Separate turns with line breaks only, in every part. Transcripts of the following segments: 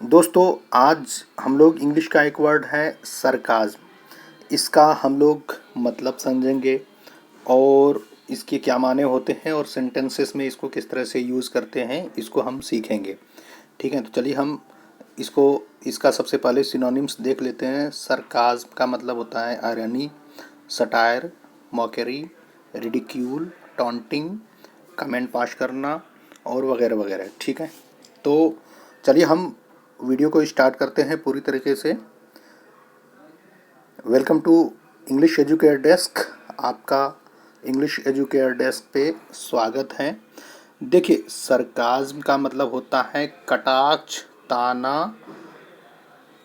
दोस्तों आज हम लोग इंग्लिश का एक वर्ड है सरकाज़्म। इसका हम लोग मतलब समझेंगे और इसके क्या माने होते हैं और सेंटेंसेस में इसको किस तरह से यूज़ करते हैं इसको हम सीखेंगे। ठीक है, तो चलिए हम इसका सबसे पहले सिनोनिम्स देख लेते हैं। सरकाज़्म का मतलब होता है irony, satire, mockery, ridicule, taunting, comment pass करना और वगैरह वगैरह। ठीक है, तो चलिए हम वीडियो को स्टार्ट करते हैं पूरी तरीके से। Welcome to English educator desk. आपका इंग्लिश एजुकेटर डेस्क पे स्वागत है। देखिए, सरकाज़्म का मतलब होता है कटाक्ष, ताना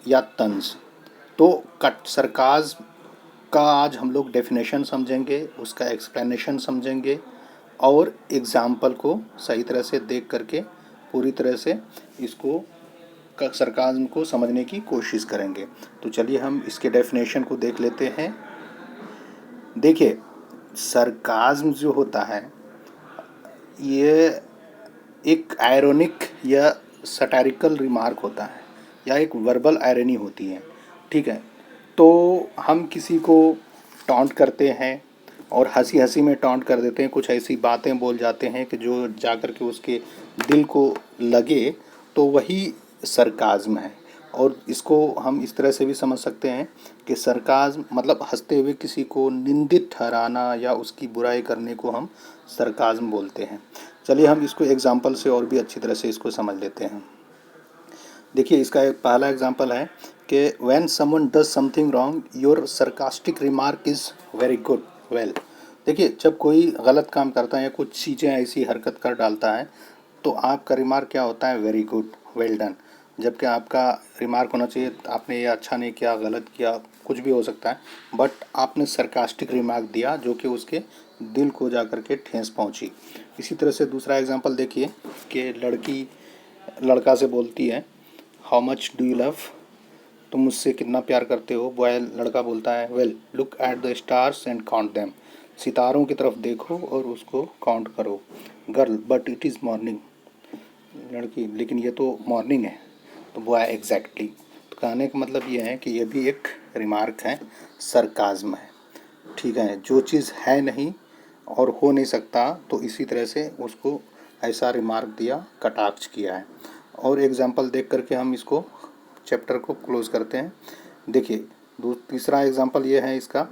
या तंज। तो सरकाज़्म का आज हम लोग डेफिनेशन समझेंगे, उसका एक्सप्लेनेशन समझेंगे और एग्ज़ाम्पल को सही तरह से देख करके पूरी तरह से इसको सरकाज़्म को समझने की कोशिश करेंगे। तो चलिए हम इसके डेफिनेशन को देख लेते हैं। देखिए, सरकाज़्म जो होता है ये एक आयरोनिक या सटारिकल रिमार्क होता है या एक वर्बल आयरनी होती है। ठीक है, तो हम किसी को टॉन्ट करते हैं और हंसी हंसी में टॉन्ट कर देते हैं, कुछ ऐसी बातें बोल जाते हैं कि जो जाकर के उसके दिल को लगे, तो वही सरकाज़्म है। और इसको हम इस तरह से भी समझ सकते हैं कि सरकाज़्म मतलब हंसते हुए किसी को निंदित ठहराना या उसकी बुराई करने को हम सरकाज़्म बोलते हैं। चलिए हम इसको एग्जाम्पल से और भी अच्छी तरह से इसको समझ लेते हैं। देखिए, इसका एक पहला एग्जाम्पल है कि when someone does something wrong your sarcastic remark is very good well. देखिए, जब कोई गलत काम करता है या कुछ चीज़ें ऐसी हरकत कर डालता है तो आपका रिमार्क क्या होता है? Very good, well done. जबकि आपका रिमार्क होना चाहिए आपने ये अच्छा नहीं किया, गलत किया, कुछ भी हो सकता है, बट आपने सरकास्टिक रिमार्क दिया जो कि उसके दिल को जा कर के ठेस पहुंची। इसी तरह से दूसरा एग्जांपल देखिए कि लड़की लड़का से बोलती है how much do you love, तुम मुझसे कितना प्यार करते हो। बॉय लड़का बोलता है well look at the stars and count them, सितारों की तरफ देखो और उसको काउंट करो। Girl but it is morning, लड़की लेकिन ये तो मॉर्निंग है। तो बॉय एग्जैक्टली। तो कहने का मतलब ये है कि ये भी एक रिमार्क है, सरकाज़्म है। ठीक है, जो चीज़ है नहीं और हो नहीं सकता तो इसी तरह से उसको ऐसा रिमार्क दिया, कटाक्ष किया है। और एग्जाम्पल देख करके हम इसको चैप्टर को क्लोज करते हैं। देखिए, तीसरा एग्जाम्पल ये है इसका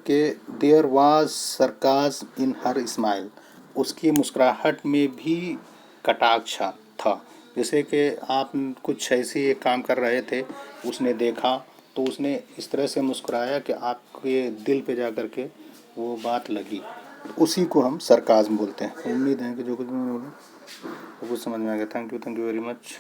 कि there was sarcasm in her smile, उसकी मुस्कुराहट में भी कटाक्ष था। जैसे कि आप कुछ ऐसे एक काम कर रहे थे, उसने देखा तो उसने इस तरह से मुस्कुराया कि आपके दिल पे जा कर के वो बात लगी, उसी को हम सरकाज़्म बोलते हैं। उम्मीद है कि जो कुछ मैंने बोला वो कुछ समझ में आ गया। Thank you very much.